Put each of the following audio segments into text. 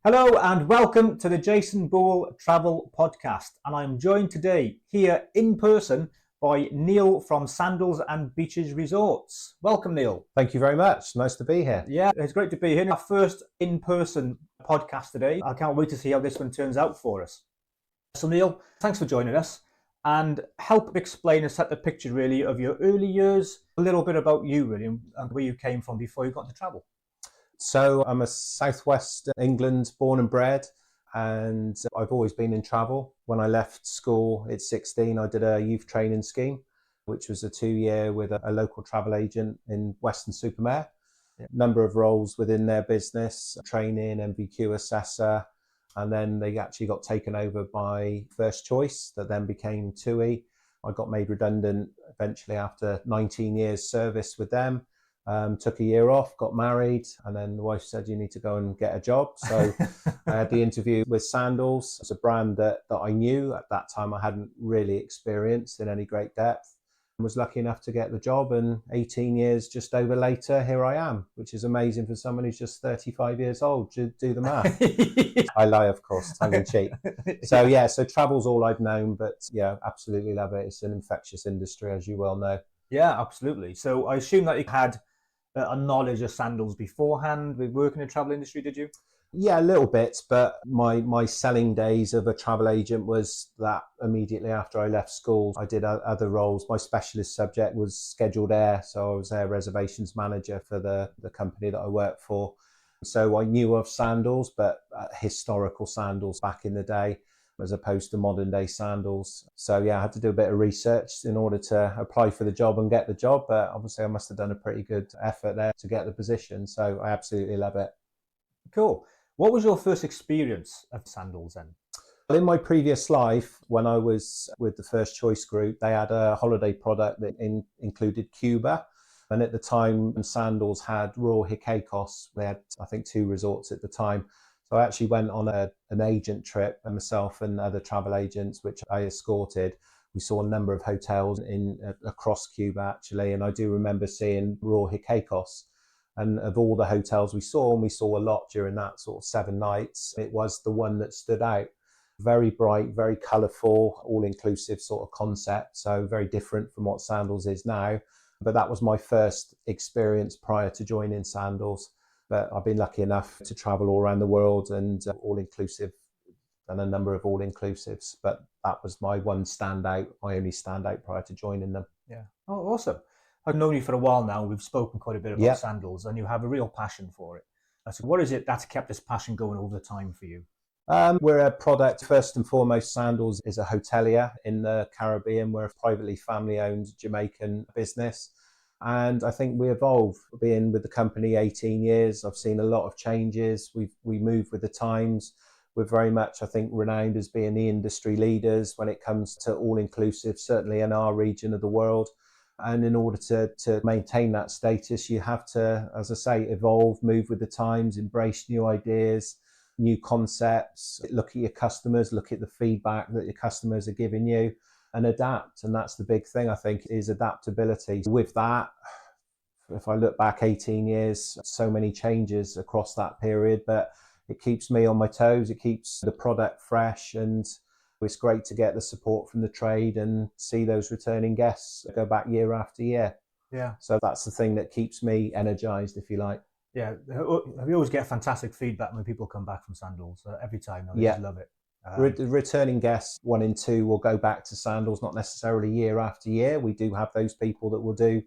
Hello and welcome to the Jason Boull Travel Podcast. And I'm joined today here in person by Neil from Sandals Beaches Resorts. Welcome, Neil. Thank you very much. Nice to be here. Yeah, it's great to be here. Our first in-person podcast today. I can't wait to see how this one turns out for us. So Neil, thanks for joining us and help explain and set the picture really of your early years, a little bit about you really and where you came from before you got into travel. So I'm a Southwest England born and bred, and I've always been in travel. When I left school at 16, I did a youth training scheme, which was a 2-year with a local travel agent in Weston-super-Mare. Number of roles within their business, training, MVQ assessor, and then they actually got taken over by First Choice that then became TUI. I got made redundant eventually after 19 years service with them. Took a year off, got married, and then the wife said, you need to go and get a job. So I had the interview with Sandals. It's a brand that I knew at that time I hadn't really experienced in any great depth. I was lucky enough to get the job, and 18 years just over later, here I am, which is amazing for someone who's just 35 years old. Do the math. I lie, of course, tongue in cheek. So travel's all I've known, but yeah, absolutely love it. It's an infectious industry, as you well know. Yeah, absolutely. So I assume that you had a knowledge of sandals beforehand with working in the travel industry, did you? Yeah, a little bit, but my selling days of a travel agent was that immediately after I left school, I did other roles. My specialist subject was scheduled air, so I was air reservations manager for the company that I worked for. So I knew of sandals, but historical sandals back in the day, as opposed to modern day sandals. So yeah, I had to do a bit of research in order to apply for the job and get the job. But obviously I must have done a pretty good effort there to get the position. So I absolutely love it. Cool. What was your first experience of sandals then? In my previous life, when I was with the First Choice group, they had a holiday product that included Cuba. And at the time, Sandals had Royal Hicacos. They had, I think, 2 resorts at the time. So I actually went on an agent trip, and myself and other travel agents, which I escorted. We saw a number of hotels across Cuba, actually, and I do remember seeing Royal Hicacos. And of all the hotels we saw, and we saw a lot during that sort of 7 nights, it was the one that stood out. Very bright, very colourful, all-inclusive sort of concept, so very different from what Sandals is now. But that was my first experience prior to joining Sandals. But I've been lucky enough to travel all around the world and all-inclusive, and a number of all-inclusives. But that was my one standout, my only standout prior to joining them. Yeah. Oh, awesome. I've known you for a while now. We've spoken quite a bit about sandals, and you have a real passion for it. So what is it that's kept this passion going over the time for you? We're a product, first and foremost. Sandals is a hotelier in the Caribbean. We're a privately family-owned Jamaican business. And I think we evolve. Being with the company 18 years, I've seen a lot of changes. We move with the times. We're very much, I think, renowned as being the industry leaders when it comes to all-inclusive, certainly in our region of the world. And in order to maintain that status, you have to, as I say, evolve, move with the times, embrace new ideas, new concepts, look at your customers, look at the feedback that your customers are giving you, and adapt. And that's the big thing, I think, is adaptability. With that, if I look back 18 years, so many changes across that period, but it keeps me on my toes. It keeps the product fresh, and it's great to get the support from the trade and see those returning guests go back year after year. Yeah. So that's the thing that keeps me energized, if you like. Yeah. We always get fantastic feedback when people come back from Sandals. Every time. I just love it. Returning guests 1 and 2 will go back to Sandals, not necessarily year after year. We do have those people that will do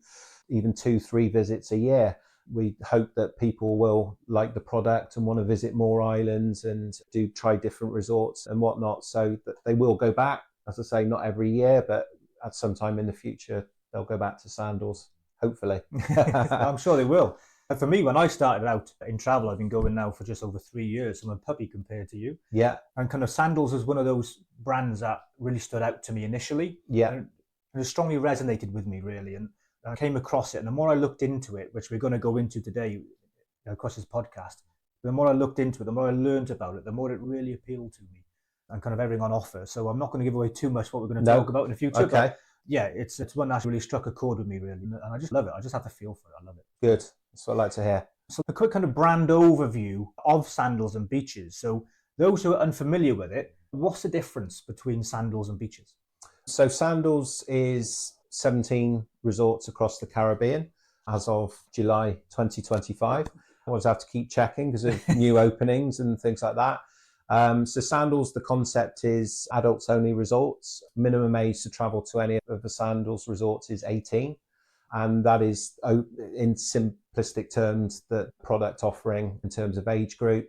even 2-3 visits a year. We hope that people will like the product and want to visit more islands and try different resorts and whatnot, so that they will go back. As I say, not every year, but at some time in the future, they'll go back to Sandals, hopefully. I'm sure they will. For me, when I started out in travel, I've been going now for just over 3 years. I'm a puppy compared to you. Yeah. And kind of Sandals is one of those brands that really stood out to me initially. Yeah. And it strongly resonated with me, really. And I came across it. And the more I looked into it, which we're going to go into today across this podcast, the more I looked into it, the more I learned about it, the more it really appealed to me and kind of everything on offer. So I'm not going to give away too much what we're going to talk about in the future. Okay. But yeah, it's one that's really struck a chord with me, really. And I just love it. I just have to feel for it. I love it. Good. That's what I like to hear. So a quick kind of brand overview of Sandals and Beaches. So those who are unfamiliar with it, what's the difference between Sandals and Beaches? So Sandals is 17 resorts across the Caribbean as of July 2025. I always have to keep checking because of new openings and things like that. So Sandals, the concept is adults only resorts. Minimum age to travel to any of the Sandals resorts is 18. And that is, in simplistic terms, the product offering in terms of age group.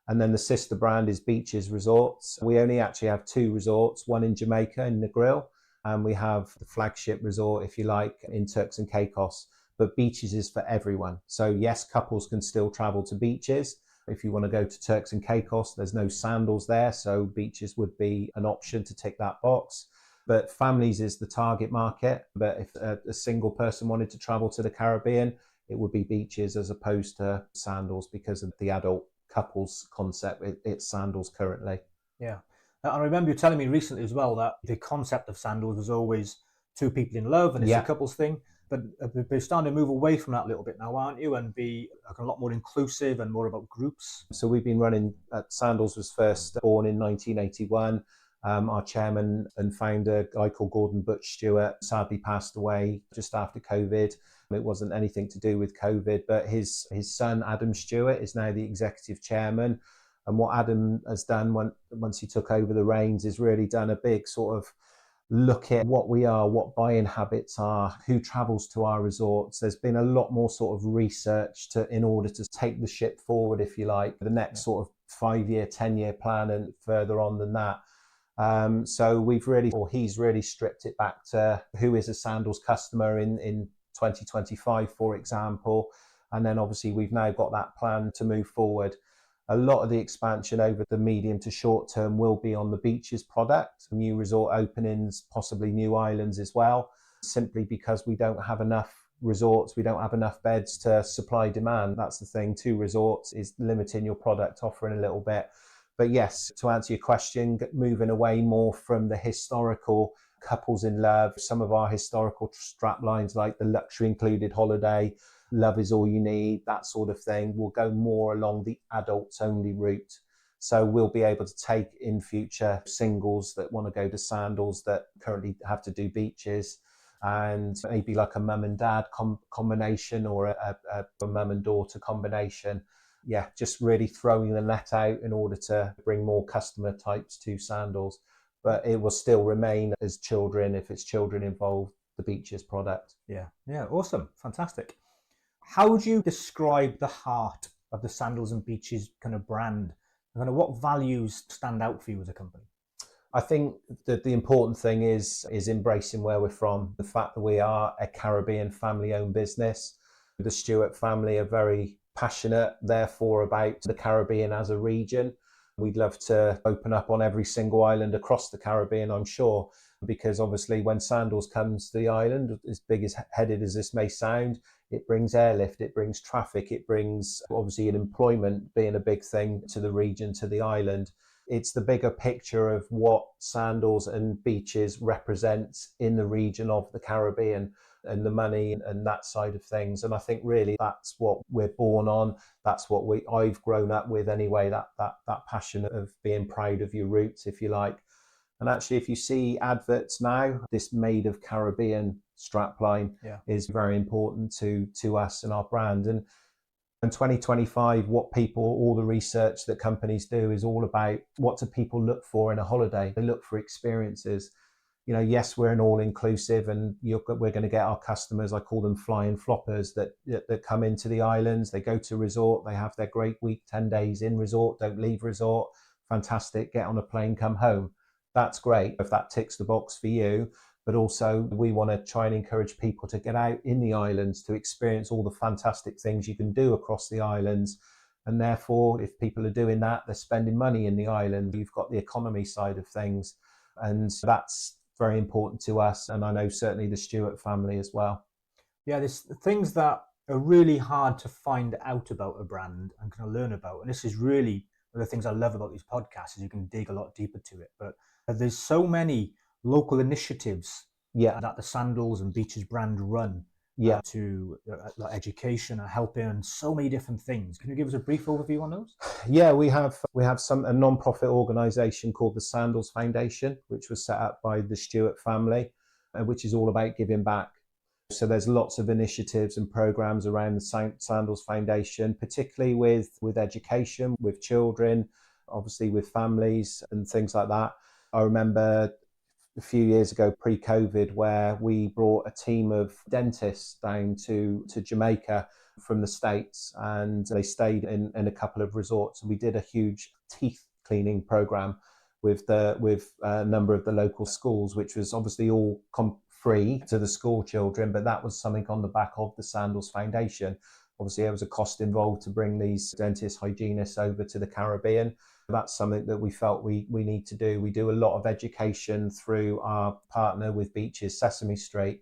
And then the sister brand is Beaches Resorts. We only actually have two resorts, one in Jamaica in Negril, and we have the flagship resort, if you like, in Turks and Caicos. But Beaches is for everyone. So yes, couples can still travel to Beaches. If you want to go to Turks and Caicos, there's no Sandals there, so Beaches would be an option to tick that box. But families is the target market. But if a single person wanted to travel to the Caribbean, it would be Beaches as opposed to Sandals because of the adult couples concept. It's Sandals currently. Yeah. I remember you telling me recently as well that the concept of Sandals was always two people in love and it's a couples thing. But they're starting to move away from that a little bit now, aren't you? And be like a lot more inclusive and more about groups. So we've been running, Sandals was first born in 1981. Our chairman and founder, a guy called Gordon Butch Stewart, sadly passed away just after COVID. It wasn't anything to do with COVID, but his son, Adam Stewart, is now the executive chairman. And what Adam has done once he took over the reins is really done a big sort of look at what we are, what buying habits are, who travels to our resorts. There's been a lot more sort of research in order to take the ship forward, if you like, the next sort of 5-year, 10-year plan and further on than that. So he's really stripped it back to who is a Sandals customer in 2025, for example. And then obviously we've now got that plan to move forward. A lot of the expansion over the medium to short term will be on the Beaches product, new resort openings, possibly new islands as well, simply because we don't have enough resorts, we don't have enough beds to supply demand. That's the thing. 2 resorts is limiting your product offering a little bit. But yes, to answer your question, moving away more from the historical couples in love, some of our historical strap lines like the luxury included holiday, love is all you need, that sort of thing, will go more along the adults only route. So we'll be able to take in future singles that want to go to Sandals that currently have to do Beaches, and maybe like a mum and dad combination or a mum and daughter combination. Yeah, just really throwing the net out in order to bring more customer types to Sandals. But it will still remain as children, if it's children involved, the Beaches product. Yeah, awesome, fantastic. How would you describe the heart of the Sandals and Beaches kind of brand? And kind of what values stand out for you as a company? I think that the important thing is embracing where we're from. The fact that we are a Caribbean family-owned business. The Stewart family are very passionate, therefore, about the Caribbean as a region. We'd love to open up on every single island across the Caribbean, I'm sure, because obviously when Sandals comes to the island, as big as headed as this may sound, it brings airlift, it brings traffic, it brings obviously an employment being a big thing to the region, to the island. It's the bigger picture of what Sandals and Beaches represents in the region of the Caribbean and the money and that side of things. And I think really that's what we're born on. That's what I've grown up with anyway, that passion of being proud of your roots, if you like. And actually, if you see adverts now, this Made of Caribbean strapline is very important to us and our brand. And in 2025, all the research that companies do is all about what do people look for in a holiday. They look for experiences. Yes, we're an all-inclusive and we're going to get our customers, I call them flying floppers, that come into the islands, they go to resort, they have their great week, 10 days in resort, don't leave resort, fantastic, get on a plane, come home. That's great if that ticks the box for you. But also we want to try and encourage people to get out in the islands to experience all the fantastic things you can do across the islands. And therefore, if people are doing that, they're spending money in the island. You've got the economy side of things. And that's very important to us. And I know certainly the Stewart family as well. Yeah, there's things that are really hard to find out about a brand and kind of learn about. And this is really one of the things I love about these podcasts is you can dig a lot deeper to it. But there's so many local initiatives that the Sandals and Beaches brand run. Yeah. to like education and helping and so many different things. Can you give us a brief overview on those? Yeah, we have a non-profit organisation called the Sandals Foundation, which was set up by the Stewart family, which is all about giving back. So there's lots of initiatives and programs around the Sandals Foundation, particularly with education, with children, obviously with families and things like that. I remember a few years ago, pre-COVID, where we brought a team of dentists down to Jamaica from the States, and they stayed in a couple of resorts. And we did a huge teeth cleaning program with a number of the local schools, which was obviously all free to the school children, but that was something on the back of the Sandals Foundation. Obviously, there was a cost involved to bring these dentists, hygienists over to the Caribbean. That's something that we felt we need to do. We do a lot of education through our partner with Beaches, Sesame Street.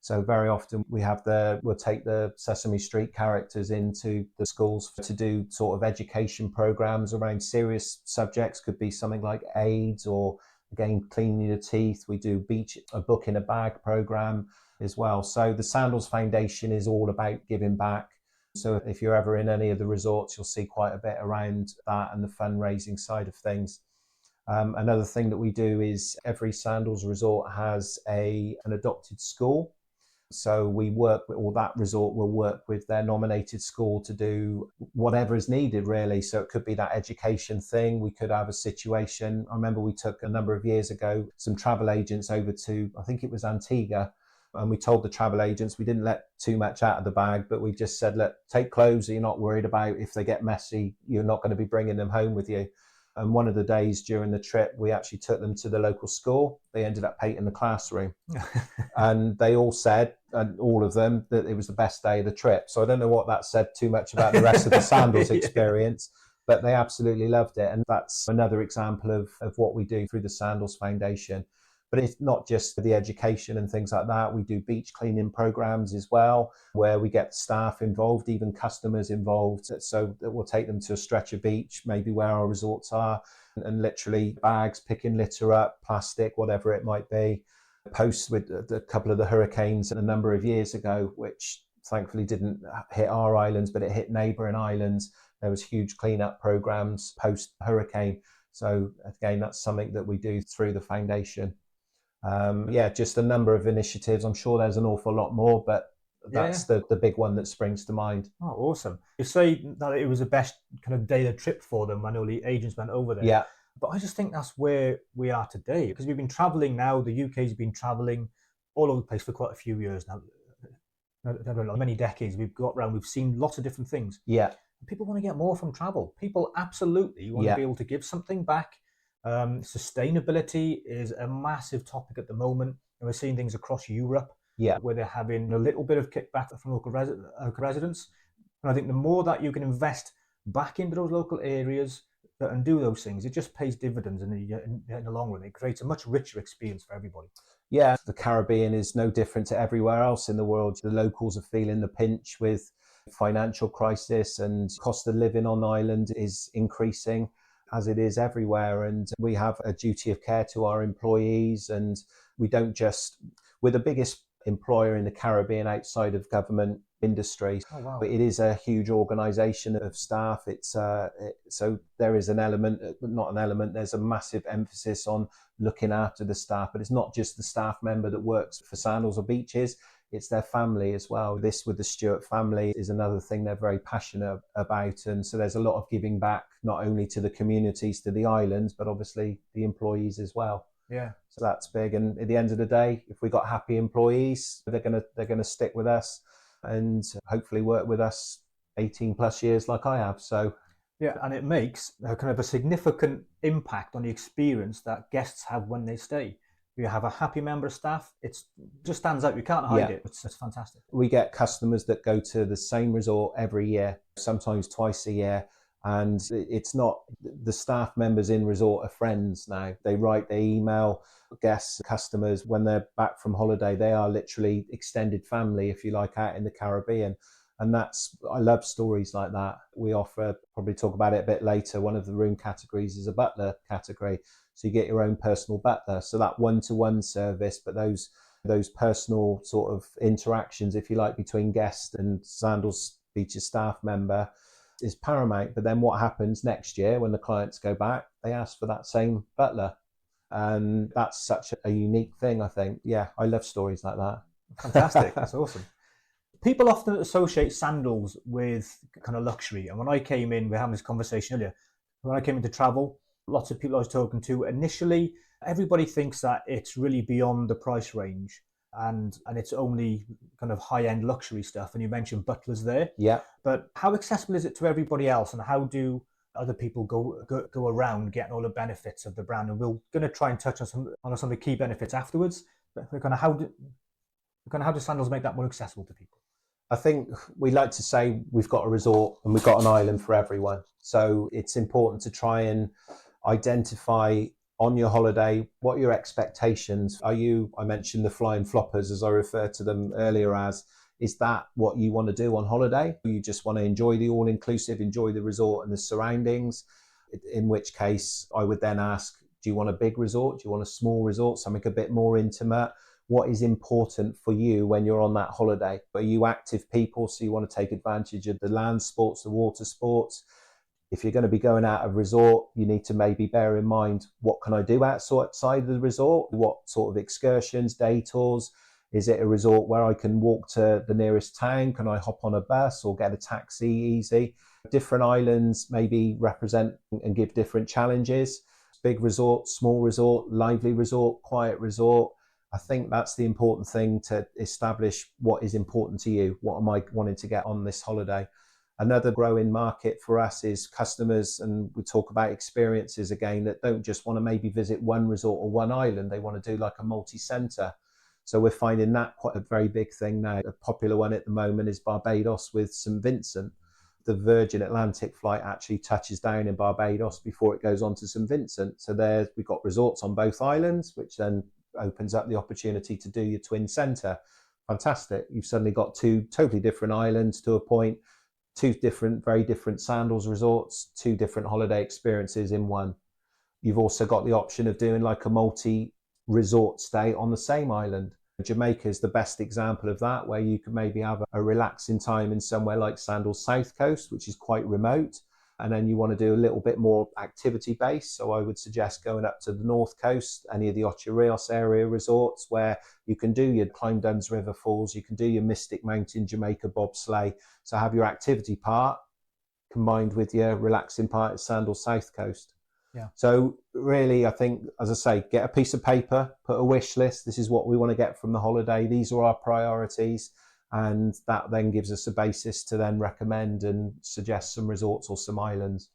So very often we'll take the Sesame Street characters into the schools to do sort of education programs around serious subjects. Could be something like AIDS, or again, cleaning your teeth. We do a book in a bag program as well. So the Sandals Foundation is all about giving back. So if you're ever in any of the resorts, you'll see quite a bit around that and the fundraising side of things. Another thing that we do is every Sandals resort has an adopted school. So that resort will work with their nominated school to do whatever is needed, really. So it could be that education thing. We could have a situation. I remember we took a number of years ago some travel agents over to, I think it was Antigua. And we told the travel agents, we didn't let too much out of the bag, but we just said, look, take clothes that you're not worried about. If they get messy, you're not going to be bringing them home with you. And one of the days during the trip, we actually took them to the local school. They ended up painting the classroom. And they all said, and all of them, that it was the best day of the trip. So I don't know what that said too much about the rest of the Sandals experience, but they absolutely loved it. And that's another example of what we do through the Sandals Foundation. But it's not just the education and things like that. We do beach cleaning programs as well, where we get staff involved, even customers involved. So that we'll take them to a stretch of beach, maybe where our resorts are, and literally bags, picking litter up, plastic, whatever it might be. Posts with a couple of the hurricanes a number of years ago, which thankfully didn't hit our islands, but it hit neighbouring islands. There was huge cleanup programs post-hurricane. So again, that's something that we do through the foundation. Just a number of initiatives. I'm sure there's an awful lot more, but that's the big one that springs to mind. Oh, awesome. You say that it was the best kind of day of the trip for them. I know the agents went over there. Yeah. But I just think that's where we are today, because we've been traveling now. The UK's been traveling all over the place for quite a few years now. Many decades. We've seen lots of different things. Yeah. People want to get more from travel. People absolutely want to be able to give something back. Sustainability is a massive topic at the moment, and we're seeing things across Europe where they're having a little bit of kickback from local residents. And I think the more that you can invest back into those local areas and do those things, it just pays dividends in the long run. It creates a much richer experience for everybody. Yeah, the Caribbean is no different to everywhere else in the world. The locals are feeling the pinch with financial crisis, and cost of living on the island is increasing, as it is everywhere. And we have a duty of care to our employees, and we're the biggest employer in the Caribbean outside of government industry. Oh, wow. But it is a huge organisation of staff. So there is there's a massive emphasis on looking after the staff, but it's not just the staff member that works for Sandals or Beaches, it's their family as well. This with the Stewart family is another thing they're very passionate about. And so there's a lot of giving back, not only to the communities, to the islands, but obviously the employees as well. Yeah. So that's big. And at the end of the day, if we got happy employees, they're gonna stick with us and hopefully work with us 18 plus years like I have. So yeah, and it makes kind of a significant impact on the experience that guests have when they stay. You have a happy member of staff, it just stands out. You can't hide it. It's fantastic. We get customers that go to the same resort every year, sometimes twice a year. And it's not the staff members in resort are friends now. They email guests, customers when they're back from holiday. They are literally extended family, if you like, out in the Caribbean. And I love stories like that. We probably talk about it a bit later, one of the room categories is a butler category. So you get your own personal butler. So that one-to-one service, but those those personal sort of interactions, if you like, between guest and Sandals Beaches staff member is paramount. But then what happens next year when the clients go back? They ask for that same butler. And that's such a unique thing, I think. Yeah, I love stories like that. Fantastic. That's awesome. People often associate sandals with kind of luxury. And when I came in, we were having this conversation earlier, when I came into travel, lots of people I was talking to, initially, everybody thinks that it's really beyond the price range and it's only kind of high-end luxury stuff. And you mentioned butlers there. Yeah. But how accessible is it to everybody else, and how do other people go around getting all the benefits of the brand? And we're going to try and touch on some of the key benefits afterwards. But kind of how do sandals make that more accessible to people? I think we like to say we've got a resort and we've got an island for everyone. So it's important to try and identify on your holiday what your expectations are. I mentioned the flying floppers, as I referred to them earlier as. Is that what you want to do on holiday? You just want to enjoy the all-inclusive, enjoy the resort and the surroundings, in which case I would then ask, do you want a big resort? Do you want a small resort, something a bit more intimate? What is important for you when you're on that holiday? Are you active people, so you want to take advantage of the land sports, the water sports? If you're going to be going out of resort, you need to maybe bear in mind, what can I do outside of the resort? What sort of excursions, day tours? Is it a resort where I can walk to the nearest town? Can I hop on a bus or get a taxi easy? Different islands maybe represent and give different challenges. Big resort, small resort, lively resort, quiet resort. I think that's the important thing, to establish what is important to you. What am I wanting to get on this holiday? Another growing market for us is customers, and we talk about experiences again, that don't just want to maybe visit one resort or one island. They want to do like a multi-centre. So we're finding that quite a very big thing now. A popular one at the moment is Barbados with St. Vincent. The Virgin Atlantic flight actually touches down in Barbados before it goes on to St. Vincent. So we've got resorts on both islands, which then opens up the opportunity to do your twin centre. Fantastic. You've suddenly got two totally different islands to a point, very different Sandals resorts, two different holiday experiences in one. You've also got the option of doing like a multi-resort stay on the same island. Jamaica is the best example of that, where you can maybe have a relaxing time in somewhere like Sandals South Coast, which is quite remote. And then you want to do a little bit more activity based. So I would suggest going up to the North Coast, any of the Ocho Rios area resorts, where you can do your Climb Duns River Falls, you can do your Mystic Mountain Jamaica bobsleigh. So have your activity part combined with your relaxing part at Sandals South Coast. Yeah. So really, I think, as I say, get a piece of paper, put a wish list. This is what we want to get from the holiday. These are our priorities. And that then gives us a basis to then recommend and suggest some resorts or some islands.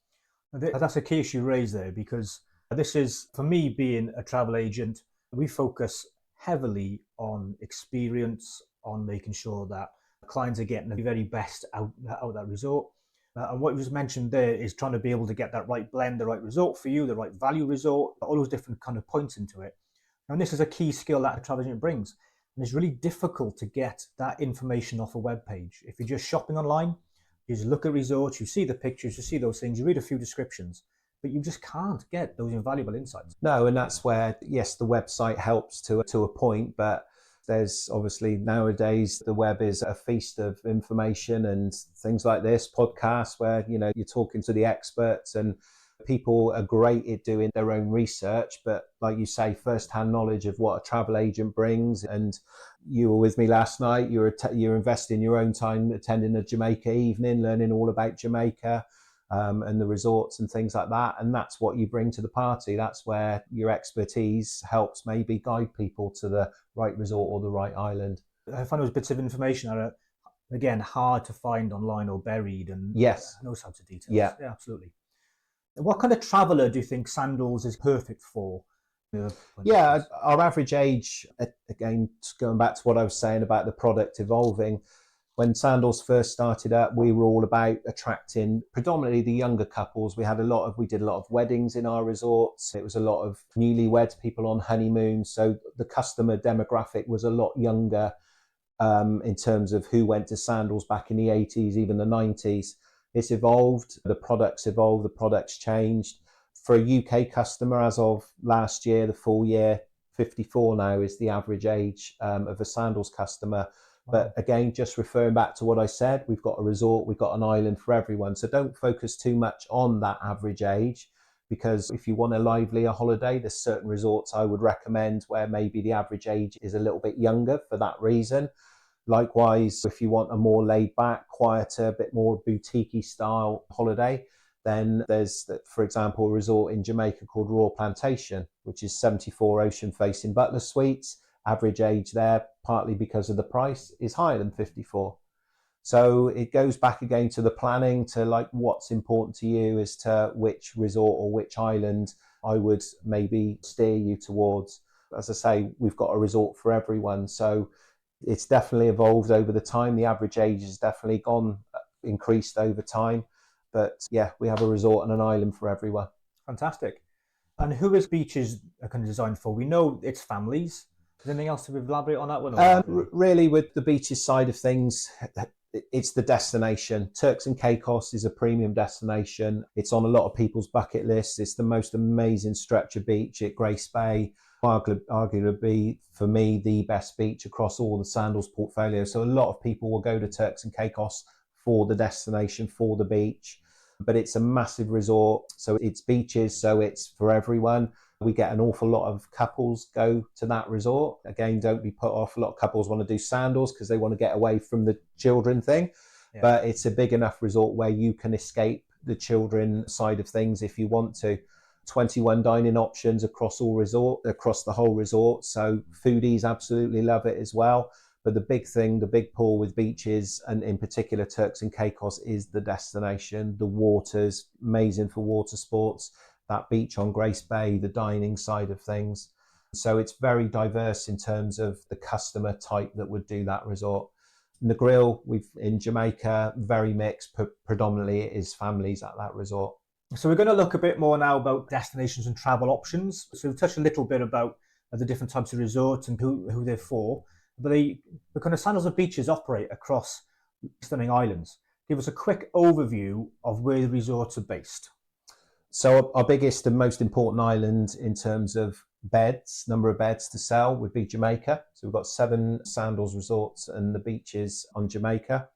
That's a key issue raised there, because this is, for me, being a travel agent, we focus heavily on experience, on making sure that clients are getting the very best out of that resort. And what you just mentioned there is trying to be able to get that right blend, the right resort for you, the right value resort, all those different kind of points into it. And this is a key skill that a travel agent brings. And it's really difficult to get that information off a web page. If you're just shopping online, you just look at resorts, you see the pictures, you see those things, you read a few descriptions, but you just can't get those invaluable insights. No, and that's where, yes, the website helps to a point, but there's obviously nowadays the web is a feast of information and things like this podcast where, you're talking to the experts, and people are great at doing their own research, but like you say, first-hand knowledge of what a travel agent brings. And you were with me last night. You're investing your own time attending a Jamaica evening, learning all about Jamaica and the resorts and things like that. And that's what you bring to the party. That's where your expertise helps maybe guide people to the right resort or the right island. I find those bits of information are, again, hard to find online or buried, and yes, those sorts of details. Yeah, absolutely. What kind of traveller do you think Sandals is perfect for? Yeah, our average age, again, going back to what I was saying about the product evolving, when Sandals first started up, we were all about attracting predominantly the younger couples. We did a lot of weddings in our resorts. It was a lot of newlyweds, people on honeymoon. So the customer demographic was a lot younger in terms of who went to Sandals back in the 80s, even the 90s. It's evolved, the product's changed. For a UK customer, as of last year, the full year, 54 now is the average age of a Sandals customer. But again, just referring back to what I said, we've got a resort, we've got an island for everyone. So don't focus too much on that average age, because if you want a livelier holiday, there's certain resorts I would recommend where maybe the average age is a little bit younger for that reason. Likewise, if you want a more laid back, quieter, a bit more boutique style holiday, then there's, for example, a resort in Jamaica called Royal Plantation, which is 74 ocean facing butler suites. Average age there, partly because of the price, is higher than 54. So it goes back again to the planning, to like what's important to you as to which resort or which island I would maybe steer you towards. As I say, we've got a resort for everyone. So it's definitely evolved over the time. The average age has definitely increased over time. But yeah, we have a resort and an island for everyone. Fantastic. And who is Beaches kind of designed for? We know it's families. Is there anything else to elaborate on that one? Really, with the Beaches side of things, it's the destination. Turks and Caicos is a premium destination. It's on a lot of people's bucket lists. It's the most amazing stretch of beach at Grace Bay. Arguably, for me, the best beach across all the Sandals portfolio. So a lot of people will go to Turks and Caicos for the destination, for the beach. But it's a massive resort. So it's beaches, so it's for everyone. We get an awful lot of couples go to that resort. Again, don't be put off. A lot of couples want to do Sandals because they want to get away from the children thing. Yeah. But it's a big enough resort where you can escape the children side of things if you want to. 21 dining options across the whole resort. So foodies absolutely love it as well. But the big thing, the big pull with Beaches, and in particular Turks and Caicos, is the destination. The water's amazing for water sports. That beach on Grace Bay, the dining side of things. So it's very diverse in terms of the customer type that would do that resort. Negril, in Jamaica, very mixed. Predominantly it is families at that resort. So we're going to look a bit more now about destinations and travel options. So we've touched a little bit about the different types of resorts and who they're for. But the kind of Sandals of Beaches operate across stunning islands. Give us a quick overview of where the resorts are based. So our biggest and most important island in terms of number of beds to sell, would be Jamaica. So we've got 7 Sandals resorts and the beaches on Jamaica.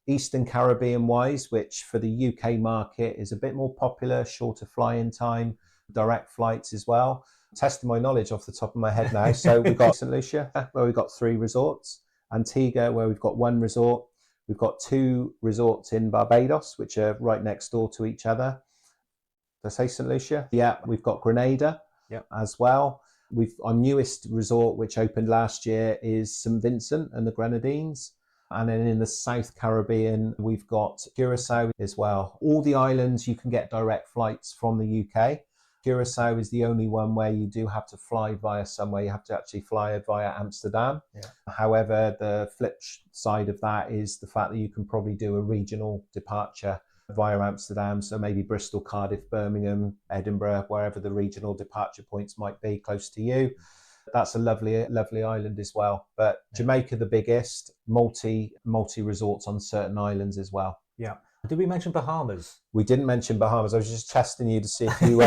Eastern Caribbean wise, which for the UK market is a bit more popular, shorter flying time, direct flights as well. Testing my knowledge off the top of my head now. So we've got St. Lucia, where we've got 3 resorts. Antigua, where we've got 1 resort. We've got 2 resorts in Barbados, which are right next door to each other. Did I say St. Lucia? Yeah, we've got Grenada as well. Our newest resort, which opened last year, is St. Vincent and the Grenadines. And then in the South Caribbean, we've got Curacao as well. All the islands, you can get direct flights from the UK. Curacao is the only one where you do have to fly via somewhere. You have to actually fly via Amsterdam. Yeah. However, the flip side of that is the fact that you can probably do a regional departure via Amsterdam. So maybe Bristol, Cardiff, Birmingham, Edinburgh, wherever the regional departure points might be close to you. That's a lovely island as well. But Jamaica, the biggest, multi resorts on certain islands as well. Yeah. Did we mention Bahamas? We didn't mention Bahamas. I was just testing you to see if you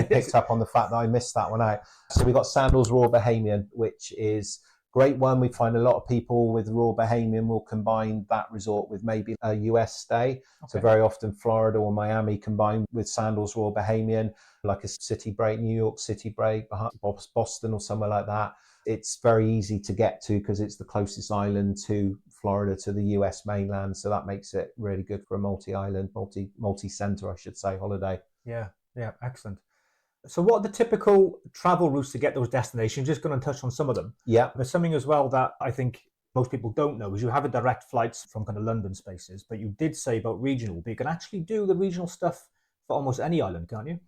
picked up on the fact that I missed that one out. So we got Sandals Royal Bahamian, which is a great one. We find a lot of people with Royal Bahamian will combine that resort with maybe a US stay. Okay. So very often Florida or Miami combined with Sandals Royal Bahamian, like a city break, New York City break, Boston or somewhere like that. It's very easy to get to because it's the closest island to Florida, to the US mainland. So that makes it really good for a multi-island, multi-center, I should say, holiday. Yeah, excellent. So what are the typical travel routes to get those destinations? Just going to touch on some of them. Yeah. There's something as well that I think most people don't know is you have a direct flights from kind of London spaces, but you did say about regional, but you can actually do the regional stuff for almost any island, can't you?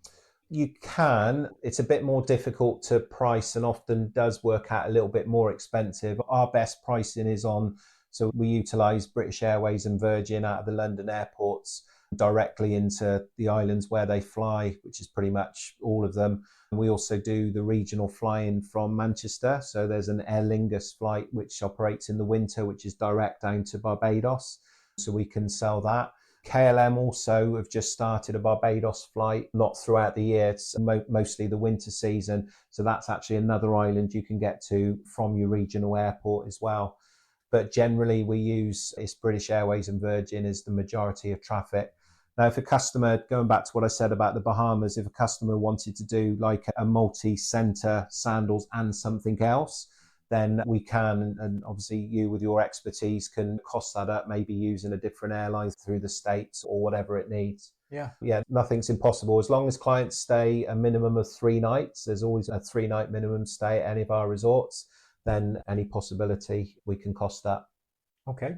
You can. It's a bit more difficult to price and often does work out a little bit more expensive. Our best pricing is so we utilise British Airways and Virgin out of the London airports directly into the islands where they fly, which is pretty much all of them. And we also do the regional flying from Manchester. So there's an Aer Lingus flight which operates in the winter, which is direct down to Barbados. So we can sell that. KLM also have just started a Barbados flight, not throughout the year, it's mostly the winter season. So that's actually another island you can get to from your regional airport as well. But generally we use, it's British Airways and Virgin is the majority of traffic. Now, if a customer, going back to what I said about the Bahamas, if a customer wanted to do like a multi-center Sandals and something else, then we can, and obviously you with your expertise can cost that up, maybe using a different airline through the States or whatever it needs. Yeah, nothing's impossible. As long as clients stay a minimum of 3 nights, there's always a 3-night minimum stay at any of our resorts, then any possibility we can cost that. Okay.